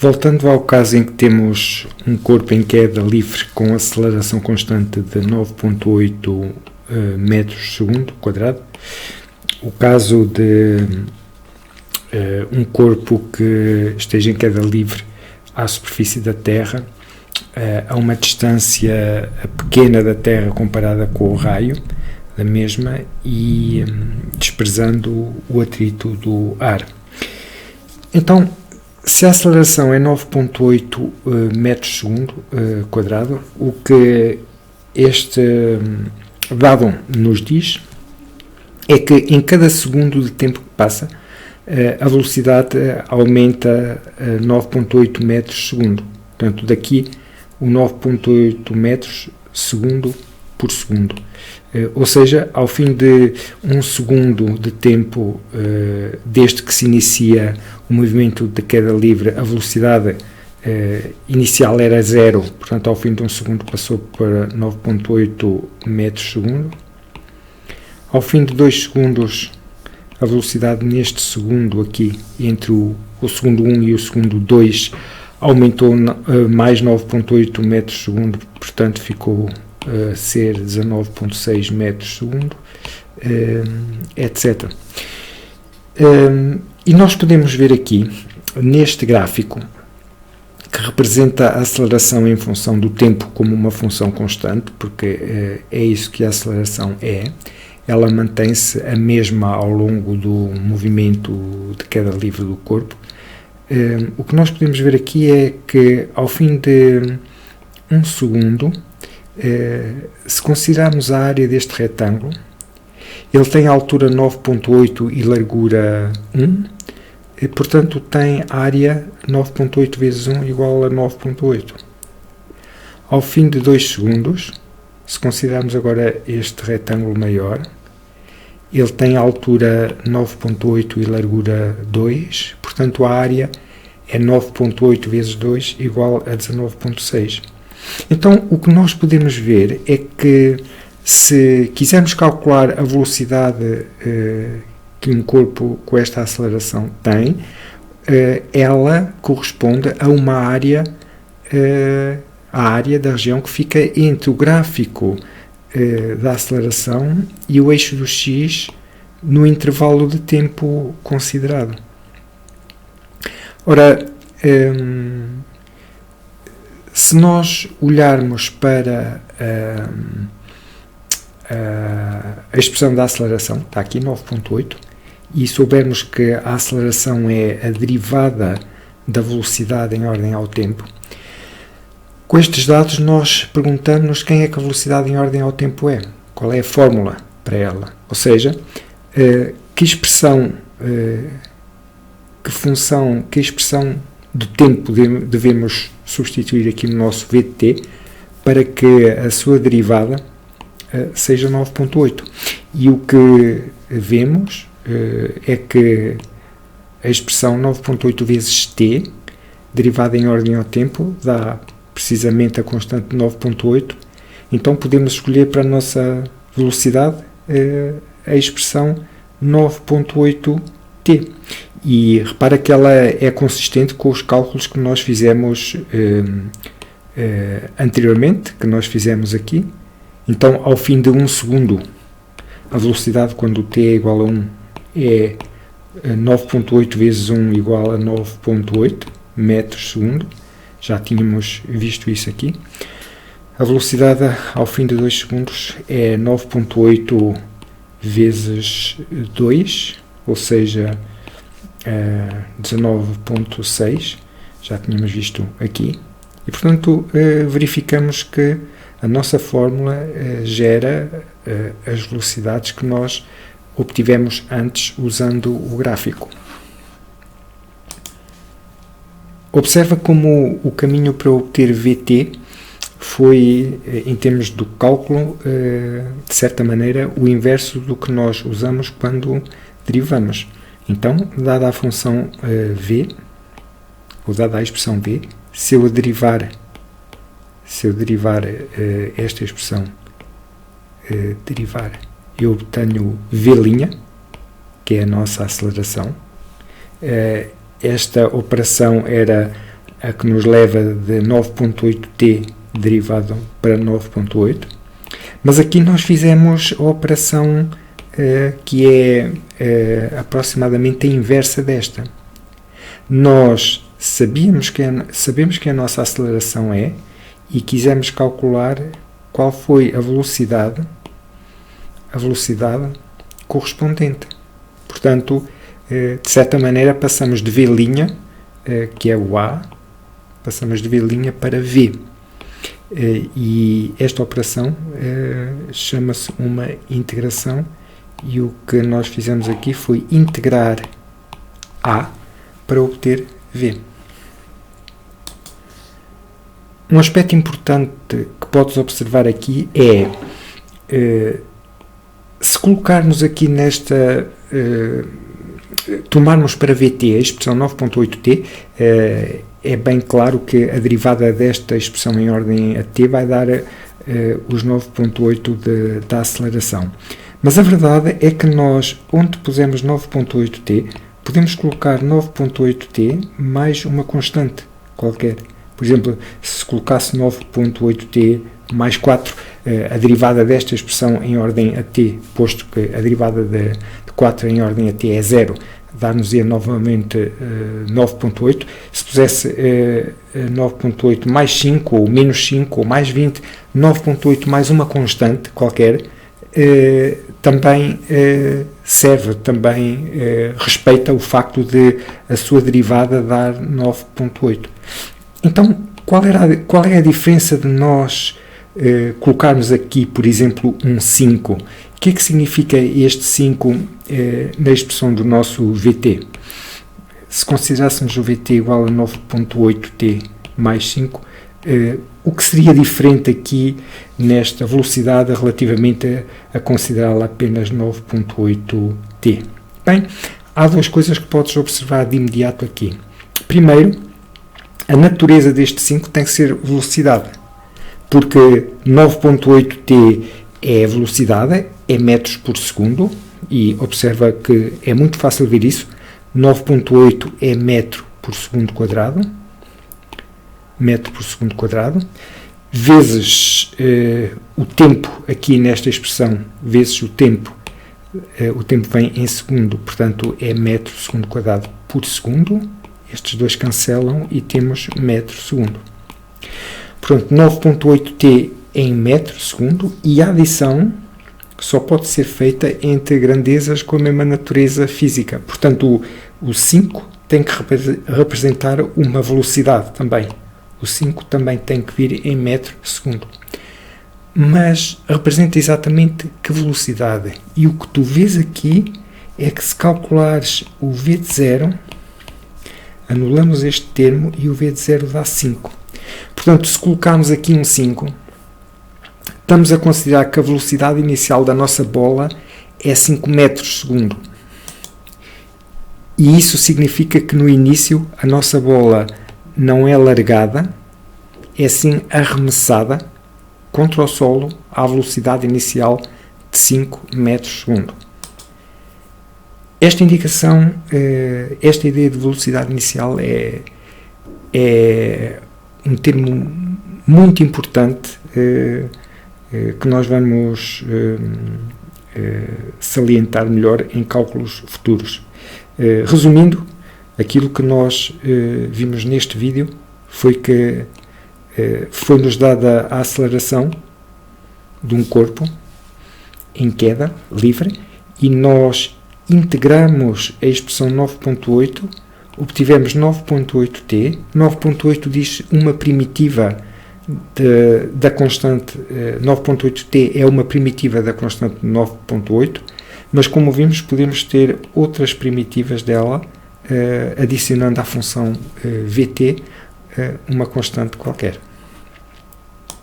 Voltando ao caso em que temos um corpo em queda livre com aceleração constante de 9,8 metros por segundo quadrado, o caso de um corpo que esteja em queda livre à superfície da Terra, a uma distância pequena da Terra comparada com o raio da mesma e desprezando o atrito do ar. Então, se a aceleração é 9,8 metros por segundo quadrado, o que este dado nos diz é que em cada segundo de tempo que passa, a velocidade aumenta 9,8 metros por segundo. Portanto, daqui o 9,8 metros segundo por segundo. Ou seja, ao fim de um segundo de tempo, desde que se inicia o movimento de queda livre, a velocidade inicial era 0, portanto, ao fim de um segundo passou para 9,8 metros por segundo. Ao fim de 2 segundos, a velocidade neste segundo aqui, entre o segundo 1 e o segundo 2, aumentou mais 9,8 metros por segundo, portanto, ficou a ser 19,6 metros por segundo, etc. E nós podemos ver aqui, neste gráfico, que representa a aceleração em função do tempo como uma função constante, porque é isso que a aceleração é. Ela mantém-se a mesma ao longo do movimento de queda livre do corpo. O que nós podemos ver aqui é que, ao fim de um segundo, se considerarmos a área deste retângulo, ele tem a altura 9,8 e largura 1, e, portanto, tem área 9,8 vezes 1 igual a 9,8. Ao fim de 2 segundos, se considerarmos agora este retângulo maior, ele tem a altura 9,8 e largura 2, portanto a área é 9,8 vezes 2 igual a 19,6. Então o que nós podemos ver é que, se quisermos calcular a velocidade que um corpo com esta aceleração tem, ela corresponde a uma área, a área da região que fica entre o gráfico da aceleração e o eixo do x no intervalo de tempo considerado. Ora, se nós olharmos para a expressão da aceleração, está aqui 9,8, e soubermos que a aceleração é a derivada da velocidade em ordem ao tempo, com estes dados nós perguntamos quem é que a velocidade em ordem ao tempo é, qual é a fórmula para ela, ou seja, que expressão, que expressão de tempo devemos substituir aqui no nosso VT para que a sua derivada seja 9,8. E o que vemos é que a expressão 9,8 vezes t, derivada em ordem ao tempo, dá precisamente a constante de 9,8. Então podemos escolher para a nossa velocidade a expressão 9,8t. E repara que ela é consistente com os cálculos que nós fizemos anteriormente, que nós fizemos aqui. Então, ao fim de um segundo, a velocidade quando t é igual a 1 é 9,8 vezes 1 igual a 9,8 metros por segundo. Já tínhamos visto isso aqui. A velocidade ao fim de 2 segundos é 9,8 vezes 2, ou seja, 19,6. Já tínhamos visto aqui. E, portanto, verificamos que a nossa fórmula gera as velocidades que nós obtivemos antes usando o gráfico. Observa como o caminho para obter VT foi, em termos do cálculo, de certa maneira, o inverso do que nós usamos quando derivamos. Então, dada a função V, ou dada a expressão V, se eu derivar esta expressão, eu obtenho V', que é a nossa aceleração. Esta operação era a que nos leva de 9.8t derivado para 9.8, mas aqui nós fizemos a operação que é aproximadamente a inversa desta. Nós sabemos que a nossa aceleração é, e quisemos calcular qual foi a velocidade correspondente. Portanto, de certa maneira, passamos de V', que é o A, passamos de V' para V. E esta operação chama-se uma integração, e o que nós fizemos aqui foi integrar A para obter V. Um aspecto importante que podes observar aqui é, se colocarmos aqui nesta, tomarmos para VT a expressão 9.8t, é bem claro que a derivada desta expressão em ordem a t vai dar os 9.8 da aceleração. Mas a verdade é que nós, onde pusemos 9.8t, podemos colocar 9.8t mais uma constante qualquer. Por exemplo, se colocasse 9.8t mais 4, a derivada desta expressão em ordem a t, posto que a derivada de 4 em ordem a t é 0, dar-nos-ia novamente 9.8. Se pusesse 9.8 mais 5, ou menos 5, ou mais 20, 9.8 mais uma constante qualquer, também serve, também respeita o facto de a sua derivada dar 9.8. Então, qual é a diferença de nós colocarmos aqui, por exemplo, um 5? O que é que significa este 5 na expressão do nosso VT? Se considerássemos o VT igual a 9.8t mais 5, o que seria diferente aqui nesta velocidade relativamente a considerá-la apenas 9.8t? Bem, há duas coisas que podes observar de imediato aqui. Primeiro, a natureza deste 5 tem que ser velocidade, porque 9.8t é a velocidade, é metros por segundo, e observa que é muito fácil ver isso. 9.8 é metro por segundo quadrado, vezes o tempo aqui nesta expressão, vezes o tempo vem em segundo, portanto é metro segundo quadrado por segundo. Estes dois cancelam e temos metro segundo. Portanto, 9.8t em metro segundo, e a adição só pode ser feita entre grandezas com a mesma natureza física. Portanto, o 5 tem que representar uma velocidade também. O 5 também tem que vir em metro segundo. Mas representa exatamente que velocidade? E o que tu vês aqui é que, se calculares o V de 0, anulamos este termo e o V de 0 dá 5. Portanto, se colocarmos aqui um 5, estamos a considerar que a velocidade inicial da nossa bola é 5 metros segundo. E isso significa que no início a nossa bola não é largada, é sim arremessada contra o solo à velocidade inicial de 5 metros segundo. Esta indicação, esta ideia de velocidade inicial é um termo muito importante que nós vamos salientar melhor em cálculos futuros. Resumindo, aquilo que nós vimos neste vídeo foi que foi-nos dada a aceleração de um corpo em queda livre, e nós integramos a expressão 9.8, obtivemos 9.8t. 9.8 diz uma primitiva da constante 9.8t, é uma primitiva da constante 9.8, mas como vimos podemos ter outras primitivas dela, adicionando à função vt uma constante qualquer.